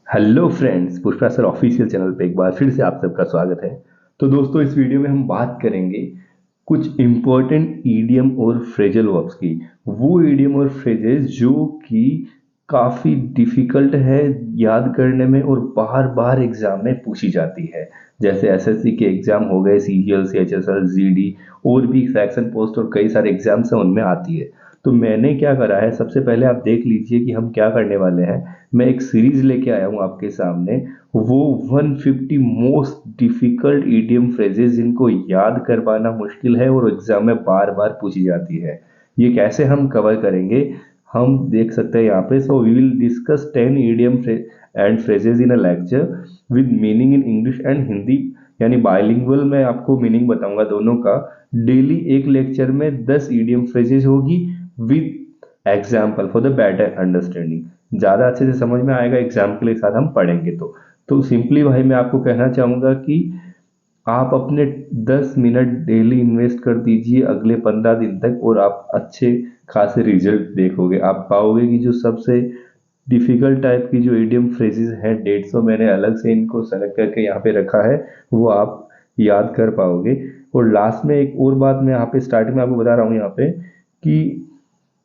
Hello friends, Pushpa sir official channel पे एक बार फिर से आप सबका स्वागत है। तो दोस्तों, इस वीडियो में हम बात करेंगे कुछ इम्पोर्टेंट ईडियम और फ्रेजल वर्ब्स की। वो ईडियम और फ्रेजेस जो कि काफ़ी डिफिकल्ट है याद करने में और बार बार एग्जाम में पूछी जाती है। जैसे एसएससी के एग्जाम हो गए, सीजीएल, सीएचएसएल, जीडी और भी सेक्शन पोस्ट और कई सारे एग्जाम्स हैं, उनमें आती है। तो मैंने क्या करा है, सबसे पहले आप देख लीजिए कि हम क्या करने वाले हैं। मैं एक सीरीज लेके आया हूँ आपके सामने, वो 150 मोस्ट डिफिकल्ट ईडियम फ्रेजेस जिनको याद कर पाना मुश्किल है और एग्जाम में बार बार पूछी जाती है। ये कैसे हम कवर करेंगे, हम देख सकते हैं यहाँ पे। So we will discuss 10 idiom and phrases in a lecture with meaning in English and Hindi, यानी बाइलिंगुअल। मैं आपको मीनिंग बताऊंगा दोनों का। डेली एक लेक्चर में 10 ईडियम फ्रेजेस होगी with example for the better understanding. ज़्यादा अच्छे से समझ में आएगा एग्जाम्पल के साथ हम पढ़ेंगे तो सिंपली भाई मैं आपको कहना चाहूँगा कि आप अपने 10 मिनट डेली इन्वेस्ट कर दीजिए अगले 15 दिन तक, और आप अच्छे खासे रिजल्ट देखोगे। आप पाओगे कि जो सबसे डिफिकल्ट टाइप की जो इडियम फ्रेजेस हैं, 150 मैंने अलग से इनको सेलेक्ट करके यहाँ पे रखा है, वो आप याद कर पाओगे। और लास्ट में एक और बात मैं यहाँ पे स्टार्टिंग में आपको बता रहा हूँ यहाँ पे कि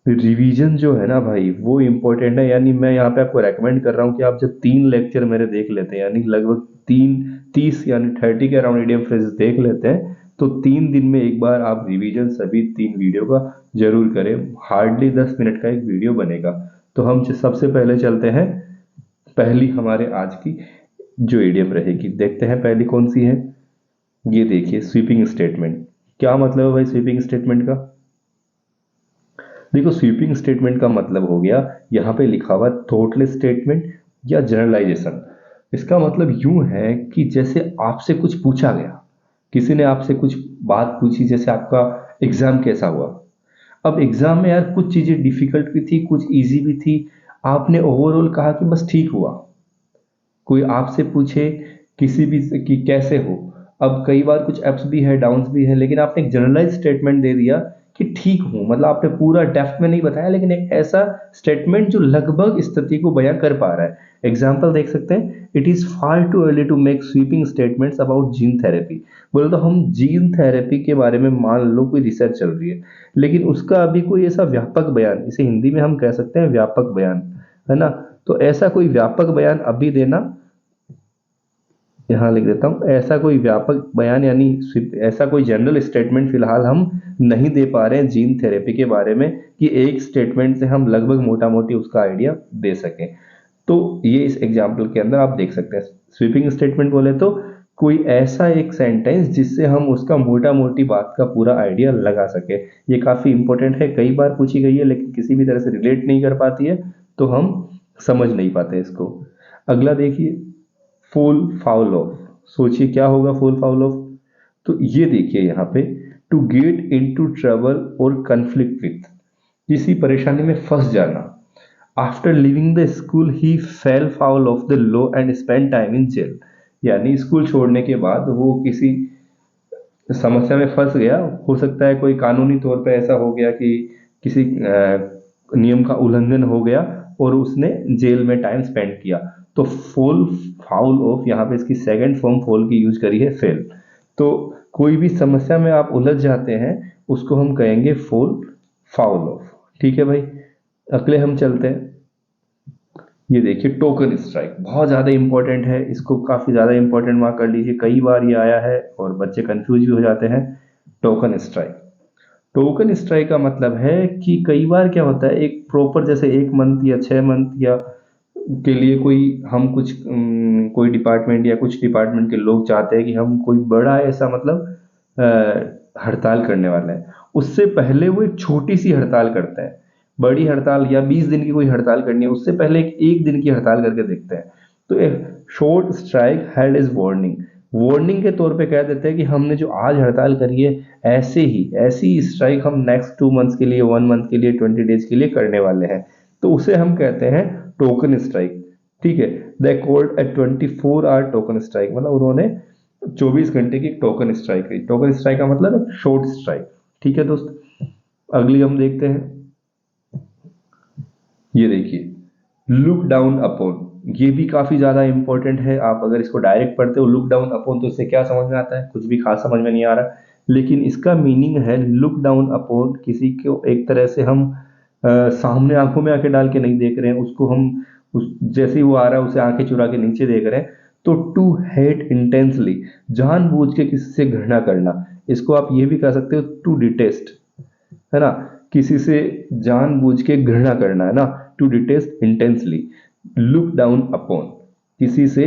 रिवीजन जो है ना भाई, वो इम्पोर्टेंट है। यानी मैं यहाँ पे आपको रेकमेंड कर रहा हूँ कि आप जब 3 लेक्चर मेरे देख लेते हैं, यानी लगभग 30 यानी 30 के अराउंड ईडियम फ्रेजेस देख लेते हैं, तो 3 दिन में एक बार आप रिवीजन सभी 3 वीडियो का जरूर करें। हार्डली 10 मिनट का एक वीडियो बनेगा। तो हम सबसे पहले चलते हैं, पहली हमारे आज की जो ईडियम रहेगी, देखते हैं पहली कौन सी है। ये देखिए, स्वीपिंग स्टेटमेंट। क्या मतलब है भाई स्वीपिंग स्टेटमेंट का? देखो, स्वीपिंग स्टेटमेंट का मतलब हो गया, यहाँ पे लिखा हुआ थॉटलेस स्टेटमेंट या जनरलाइजेशन। इसका मतलब यूं है कि जैसे आपसे कुछ पूछा गया, किसी ने आपसे कुछ बात पूछी, जैसे आपका एग्जाम कैसा हुआ। अब एग्जाम में यार कुछ चीजें डिफिकल्ट भी थी, कुछ इजी भी थी। आपने ओवरऑल कहा कि बस ठीक हुआ। कोई आपसे पूछे किसी भी कि कैसे हो, अब कई बार कुछ अप्स भी है, डाउन्स भी है, लेकिन आपने एक जनरलाइज स्टेटमेंट दे दिया कि ठीक हूं। मतलब आपने पूरा डेप्थ में नहीं बताया, लेकिन एक ऐसा स्टेटमेंट जो लगभग स्थिति को बयां कर पा रहा है। एग्जाम्पल देख सकते हैं, it is far too early to make sweeping statements about gene therapy. बोले तो हम जीन थेरेपी के बारे में मान लो कोई रिसर्च चल रही है, लेकिन उसका अभी कोई ऐसा व्यापक बयान, इसे हिंदी में हम कह सकते हैं व्यापक बयान, है ना। तो ऐसा कोई व्यापक बयान अभी देना, यहाँ लिख देता हूँ, ऐसा कोई व्यापक बयान यानी ऐसा कोई जनरल स्टेटमेंट फिलहाल हम नहीं दे पा रहे हैं जीन थेरेपी के बारे में, कि एक स्टेटमेंट से हम लगभग मोटा मोटी उसका आइडिया दे सकें। तो ये इस एग्जाम्पल के अंदर आप देख सकते हैं। स्वीपिंग स्टेटमेंट बोले तो कोई ऐसा एक सेंटेंस जिससे हम उसका मोटा मोटी बात का पूरा आइडिया लगा सके। ये काफी इंपॉर्टेंट है, कई बार पूछी गई है, लेकिन किसी भी तरह से रिलेट नहीं कर पाती है, तो हम समझ नहीं पाते इसको। अगला देखिए, फुल फाउल ऑफ। सोचिए क्या होगा फुल फाउल ऑफ। तो ये देखिए यहाँ पे, टू गेट इनटू ट्रबल और कन्फ्लिक्ट विथ, किसी परेशानी में फंस जाना। After living the school he fell foul of the law and spend time in jail. यानी स्कूल छोड़ने के बाद वो किसी समस्या में फंस गया। हो सकता है कोई कानूनी तौर पे ऐसा हो गया कि किसी नियम का उल्लंघन हो गया और उसने जेल में टाइम स्पेंड किया। तो फुल फाउल ऑफ, यहाँ पे इसकी सेकंड फॉर्म फॉल की यूज करी है, फेल। तो कोई भी समस्या में आप उलझ जाते हैं, उसको हम कहेंगे फुल फाउल ऑफ। ठीक है भाई, अगले हम चलते हैं। ये देखिए, टोकन स्ट्राइक बहुत ज़्यादा इंपॉर्टेंट है, इसको काफ़ी ज़्यादा इंपॉर्टेंट मार्क कर लीजिए। कई बार ये आया है और बच्चे कंफ्यूज भी हो जाते हैं। टोकन स्ट्राइक, टोकन स्ट्राइक का मतलब है कि कई बार क्या होता है, एक प्रॉपर जैसे 1 मंथ या 6 मंथ या के लिए कोई हम कुछ कोई डिपार्टमेंट या कुछ डिपार्टमेंट के लोग चाहते हैं कि हम कोई बड़ा ऐसा मतलब हड़ताल करने वाले हैं। उससे पहले वो एक छोटी सी हड़ताल करते हैं। बड़ी हड़ताल या 20 दिन की कोई हड़ताल करनी है, उससे पहले एक दिन की हड़ताल करके देखते हैं। तो एक short strike held is warning, warning के तौर पे कह देते हैं कि हमने जो आज हड़ताल करी है, ऐसी स्ट्राइक हम नेक्स्ट 2 मंथ्स के लिए, 1 मंथ के लिए, 20 डेज के लिए करने वाले हैं। तो उसे हम कहते हैं टोकन स्ट्राइक। ठीक है, they called a 24 hour token strike, मतलब उन्होंने 24 घंटे की टोकन स्ट्राइक की। टोकन स्ट्राइक का मतलब शॉर्ट स्ट्राइक। ठीक है दोस्त, अगली हम देखते हैं। ये देखिए, लुक डाउन अपॉन, ये भी काफी ज्यादा इंपॉर्टेंट है। आप अगर इसको डायरेक्ट पढ़ते हो लुक डाउन अपॉन तो इससे क्या समझ में आता है, कुछ भी खास समझ में नहीं आ रहा, लेकिन इसका मीनिंग है लुक डाउन अपॉन, किसी को एक तरह से हम सामने आंखों में आंखें डाल के नहीं देख रहे हैं, उसको हम जैसे ही वो आ रहा है उसे आंखें चुरा के नीचे देख रहे हैं। तो टू हेट इंटेंसली, जानबूझ के किसी से घृणा करना, इसको आप ये भी कह सकते हो टू डिटेस्ट, है ना, किसी से जानबूझ के घृणा करना, है ना, to detest intensely. Look down upon, किसी से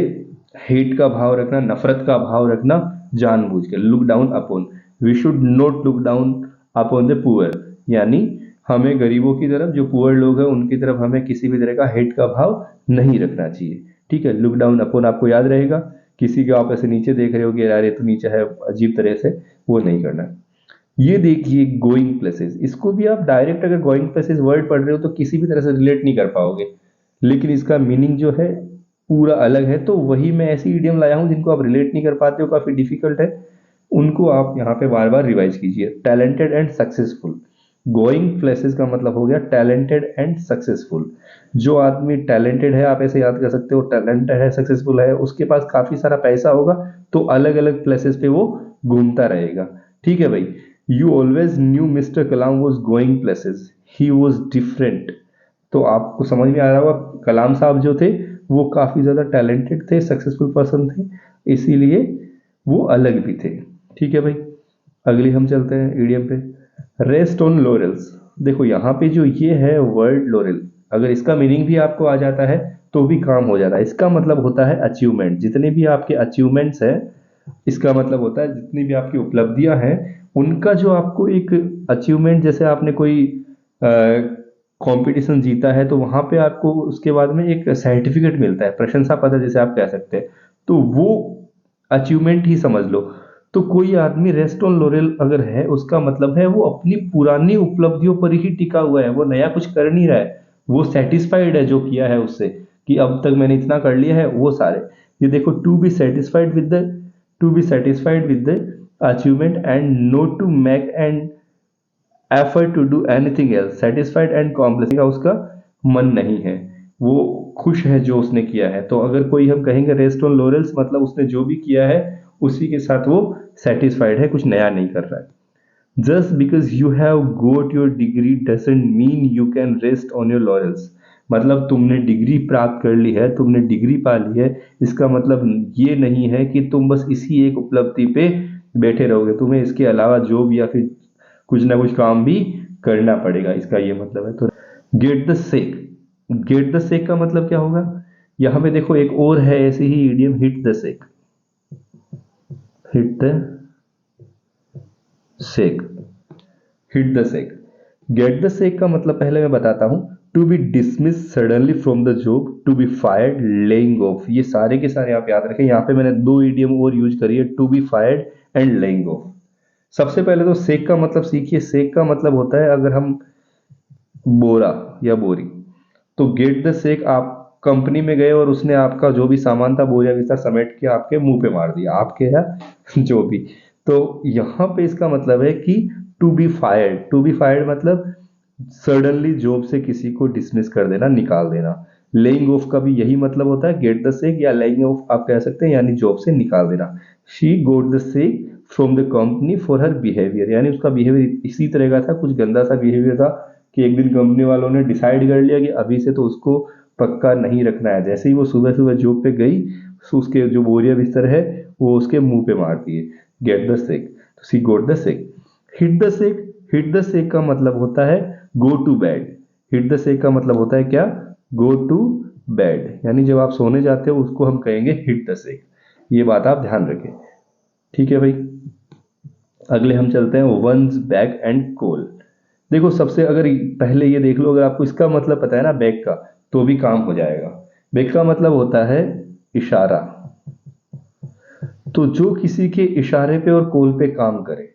हेट का भाव रखना, नफरत का भाव रखना जानबूझ के, look down upon. We should not look down upon the poor, यानी हमें गरीबों की तरफ, जो पुअर लोग हैं उनकी तरफ हमें किसी भी तरह का हेट का भाव नहीं रखना चाहिए। ठीक है, लुक डाउन अपॉन आपको याद रहेगा, किसी को आप ऐसे नीचे देख रहे हो कि यार ये तो नीचे है अजीब तरह से, वो नहीं करना है। ये देखिए गोइंग प्लेसेस, इसको भी आप डायरेक्ट अगर गोइंग प्लेसेस वर्ड पढ़ रहे हो तो किसी भी तरह से रिलेट नहीं कर पाओगे, लेकिन इसका मीनिंग जो है पूरा अलग है। तो वही मैं ऐसी इडियम लाया हूं जिनको आप रिलेट नहीं कर पाते हो, काफी डिफिकल्ट है, उनको आप यहाँ पे बार बार रिवाइज कीजिए। Talented and successful, going places का मतलब हो गया टैलेंटेड एंड सक्सेसफुल। जो आदमी टैलेंटेड है, आप ऐसे याद कर सकते हो, टैलेंटेड है, सक्सेसफुल है, उसके पास काफी सारा पैसा होगा, तो अलग अलग प्लेसेस पे वो घूमता रहेगा। ठीक है भाई, you always new mister Kalam was going places, he was different. तो आपको समझ में आ रहा होगा कलाम साहब जो थे वो काफी ज्यादा टैलेंटेड थे, सक्सेसफुल पर्सन थे, इसीलिए वो अलग भी थे। ठीक है भाई, अगली हम चलते हैं ईडियम पे। रेस्ट ऑन लॉरेल्स, देखो यहाँ पे जो ये है वर्ड लॉरेल, अगर इसका मीनिंग भी आपको आ जाता है तो भी काम हो जाता है। इसका मतलब होता है अचीवमेंट, जितने भी आपके अचीवमेंट्स हैं, इसका मतलब होता है जितनी भी आपकी उपलब्धियां हैं उनका जो आपको एक अचीवमेंट, जैसे आपने कोई कंपटीशन जीता है तो वहां पे आपको उसके बाद में एक सर्टिफिकेट मिलता है, प्रशंसा पत्र जैसे आप कह सकते हैं, तो वो अचीवमेंट ही समझ लो। तो कोई आदमी रेस्ट ऑन लॉरेल अगर है, उसका मतलब है वो अपनी पुरानी उपलब्धियों पर ही टिका हुआ है, वो नया कुछ कर नहीं रहा है, वो सेटिस्फाइड है जो किया है उससे, कि अब तक मैंने इतना कर लिया है वो सारे। ये देखो, to be satisfied with the, to be satisfied with the achievement and not to make and effort to do anything else, satisfied and complex का उसका मन नहीं है, वो खुश है जो उसने किया है। तो अगर कोई हम कहेंगे रेस्ट ऑन लॉरेल्स, मतलब उसने जो भी किया है उसी के साथ वो सेटिस्फाइड है, कुछ नया नहीं कर रहा है। Just because you have got your degree doesn't mean you can rest on your laurels, मतलब तुमने डिग्री प्राप्त कर ली है, तुमने डिग्री पा ली है, इसका मतलब ये नहीं है कि तुम बस इसी एक उपलब्धि पे बैठे रहोगे, तुम्हें इसके अलावा जॉब या फिर कुछ ना कुछ काम भी करना पड़ेगा, इसका ये मतलब है। तो gate the sack, get the सेक का मतलब क्या होगा, यहाँ पे देखो एक और है ऐसी ही idiom, hit the sack, hit the sack, hit the sack. Get the सेक का मतलब पहले मैं बताता हूं, to be dismiss suddenly from the job, to be fired, laying off, ये सारे के सारे आप याद रखें। यहाँ पे मैंने दो इडियम और यूज करी है, to be fired and laying off. सबसे पहले तो सेक का मतलब सीखिए। सेक का मतलब होता है अगर हम बोरा या बोरी, तो गेट द सेक, आप कंपनी में गए और उसने आपका जो भी सामान था बोरिया बिस्तर समेट के आपके मुंह पे मार दिया, आपके या जो भी। तो यहाँ पे इसका मतलब है कि to be fired, to be fired मतलब सडनली जॉब से किसी को डिसमिस कर देना, निकाल देना। लेइंग ऑफ का भी यही मतलब होता है, गेट द सेक या लेइंग ऑफ आप कह सकते हैं, यानी जॉब से निकाल देना। She goat the sec from the company for her behaviour, यानी उसका बिहेवियर इसी तरह का था, कुछ गंदा सा बिहेवियर था, कि एक दिन कंपनी वालों ने डिसाइड कर लिया कि अभी से तो उसको पक्का नहीं रखना है। जैसे ही वो सुबह सुबह जॉब पे गई, तो उसके जो बोरिया बिस्तर है वो उसके मुंह पे मार दिए, गेट द सेक, तो she got the sack. Hit the sack, hit the sake का मतलब होता है गो टू बेड। हिट द सेक का मतलब होता है क्या, गो टू बेड, यानी जब आप सोने जाते हो उसको हम कहेंगे हिट द सेक। ये बात आप ध्यान रखें। ठीक है भाई, अगले हम चलते हैं वंस बैक एंड कॉल। देखो सबसे, अगर पहले ये देख लो, अगर आपको इसका मतलब पता है ना बैक का, तो भी काम हो जाएगा। बैक का मतलब होता है इशारा, तो जो किसी के इशारे पे और कॉल पे काम करे,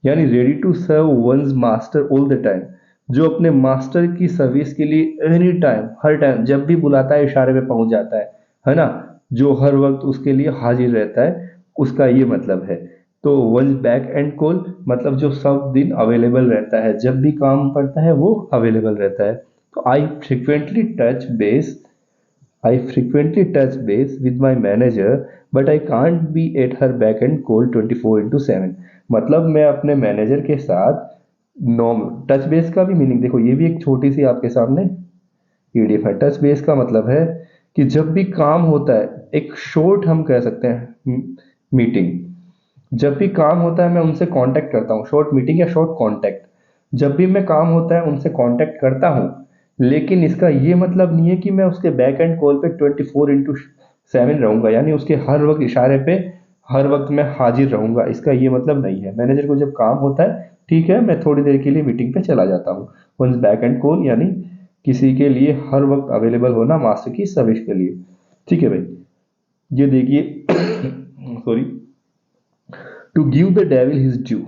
यानी ready to serve once master all the time, जो अपने मास्टर की सर्विस के लिए एनी टाइम, हर टाइम जब भी बुलाता है इशारे पे पहुंच जाता है ना, जो हर वक्त उसके लिए हाजिर रहता है, उसका ये मतलब है। तो वंस बैक एंड कॉल मतलब जो सब दिन अवेलेबल रहता है, जब भी काम पड़ता है वो अवेलेबल रहता है। तो I frequently touch base with my manager, but I can't be at her back and call 24/7। मतलब मैं अपने मैनेजर के साथ नॉर्म टच बेस का भी मीनिंग देखो, ये भी एक छोटी सी आपके सामने पीडीएफ है। टच बेस का मतलब है कि जब भी काम होता है, एक शॉर्ट हम कह सकते हैं मीटिंग, जब भी काम होता है मैं उनसे कांटेक्ट करता हूँ, शॉर्ट मीटिंग या शॉर्ट कांटेक्ट। जब भी मैं काम होता है उनसे कांटेक्ट करता हूँ, लेकिन इसका ये मतलब नहीं है कि मैं उसके बैक एंड कॉल पे 24/7 रहूंगा, यानी उसके हर वक्त इशारे पे हर वक्त मैं हाजिर रहूंगा, इसका ये मतलब नहीं है। मैनेजर को जब काम होता है, ठीक है, मैं थोड़ी देर के लिए मीटिंग पे चला जाता हूँ। वंस बैक एंड कॉल यानी किसी के लिए हर वक्त अवेलेबल होना मास्टर की सर्विस के लिए। ठीक है भाई, ये देखिए sorry, to give the devil his due,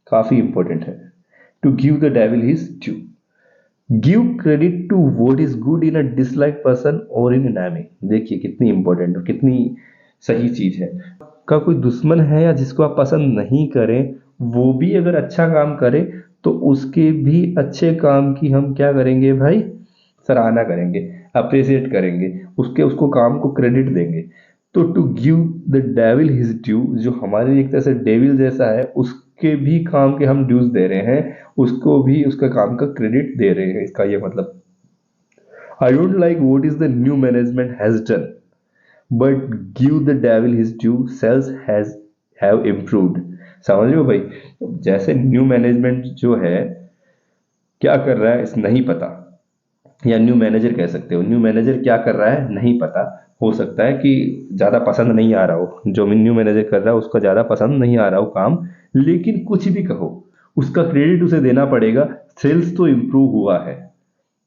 काफी इंपॉर्टेंट है। To give the devil his due, give credit to what is good in a dislike person और इन एनिमी। देखिए कितनी इंपॉर्टेंट और कितनी सही चीज है। का कोई दुश्मन है या जिसको आप पसंद नहीं करें, वो भी अगर अच्छा काम करे तो उसके भी अच्छे काम की हम क्या करेंगे भाई, सराहना करेंगे, अप्रिशिएट करेंगे, उसके उसको काम को क्रेडिट देंगे। तो to give the devil his due, जो हमारे लिए एक तरह से डेविल जैसा है, उसके भी काम के हम ड्यूज दे रहे हैं, उसको भी उसका काम का क्रेडिट दे रहे हैं, इसका ये मतलब। I don't like what is the new management has done, but give the devil his due, sales has have improved. समझ लो भाई, जैसे न्यू मैनेजमेंट जो है क्या कर रहा है इस नहीं पता, या न्यू मैनेजर कह सकते हो, न्यू मैनेजर क्या कर रहा है नहीं पता। हो सकता है कि ज़्यादा पसंद नहीं आ रहा हो, जो न्यू मैनेजर कर रहा है उसको ज़्यादा पसंद नहीं आ रहा हो काम, लेकिन कुछ भी कहो उसका क्रेडिट उसे देना पड़ेगा। सेल्स तो इम्प्रूव हुआ है,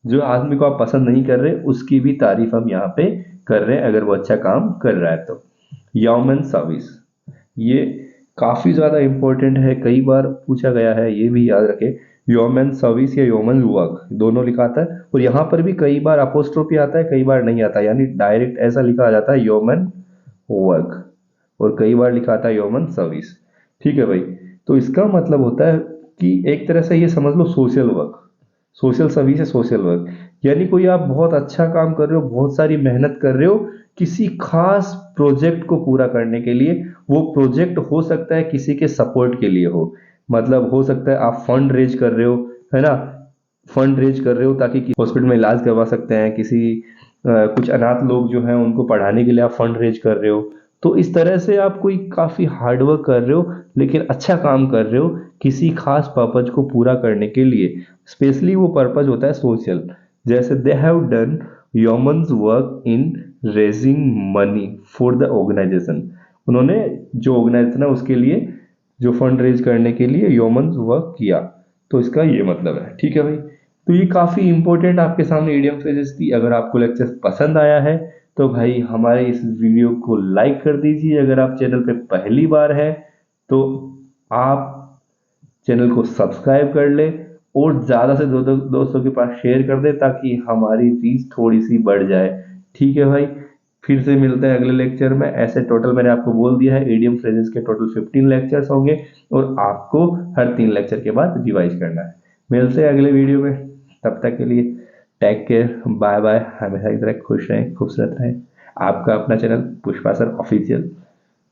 जो आदमी को आप पसंद नहीं कर रहे उसकी भी तारीफ हम यहाँ पे कर रहे हैं, अगर वो अच्छा काम कर रहा है तो। यौमन सर्विस, ये काफी ज्यादा इंपॉर्टेंट है, कई बार पूछा गया है, ये भी याद रखें। यौमन सर्विस या यौमन वर्क दोनों लिखा आता है, और यहाँ पर भी कई बार अपोस्ट्रोफी आता है, कई बार नहीं आता, यानी डायरेक्ट ऐसा लिखा जाता है यौमन वर्क, और कई बार लिखा आता है यौमन सर्विस। ठीक है भाई, तो इसका मतलब होता है कि एक तरह से ये समझ लो सोशल वर्क, सोशल सर्विस है सोशल वर्क, यानी कोई आप बहुत अच्छा काम कर रहे हो, बहुत सारी मेहनत कर रहे हो किसी खास प्रोजेक्ट को पूरा करने के लिए। वो प्रोजेक्ट हो सकता है किसी के सपोर्ट के लिए हो, मतलब हो सकता है आप फंड रेज कर रहे हो, है ना, फंड रेज कर रहे हो ताकि हॉस्पिटल में इलाज करवा सकते हैं, किसी कुछ अनाथ लोग जो हैं उनको पढ़ाने के लिए आप फंड रेज कर रहे हो। तो इस तरह से आप कोई काफी हार्डवर्क कर रहे हो, लेकिन अच्छा काम कर रहे हो किसी खास पर्पज को पूरा करने के लिए। स्पेशली वो पर्पज होता है सोशल, जैसे they have done yeoman's work in raising money for the organisation. उन्होंने जो ऑर्गेनाइजेशन है उसके लिए जो फंड रेज करने के लिए यमन्स वर्क किया, तो इसका ये मतलब है। ठीक है भाई, तो ये काफी इंपॉर्टेंट आपके सामने ईडीएम फ्रेजेस थी। अगर आपको लेक्चर पसंद आया है तो भाई हमारे इस वीडियो को लाइक कर दीजिए। अगर आप चैनल पे पहली बार है तो आप चैनल को सब्सक्राइब कर ले, और ज़्यादा से दोस्तों के पास शेयर कर दे ताकि हमारी रीच थोड़ी सी बढ़ जाए। ठीक है भाई, फिर से मिलते हैं अगले लेक्चर में। ऐसे टोटल मैंने आपको बोल दिया है ईडीएम फ्रेजेस के टोटल 15 लेक्चर्स होंगे, और आपको हर 3 लेक्चर के बाद रिवाइज करना है। मिलते हैं अगले वीडियो में, तब तक के लिए टेक केयर, बाय बाय, हमेशा की तरह खुश रहें, खूबसूरत रहें। आपका अपना चैनल पुष्पा सर ऑफिशियल।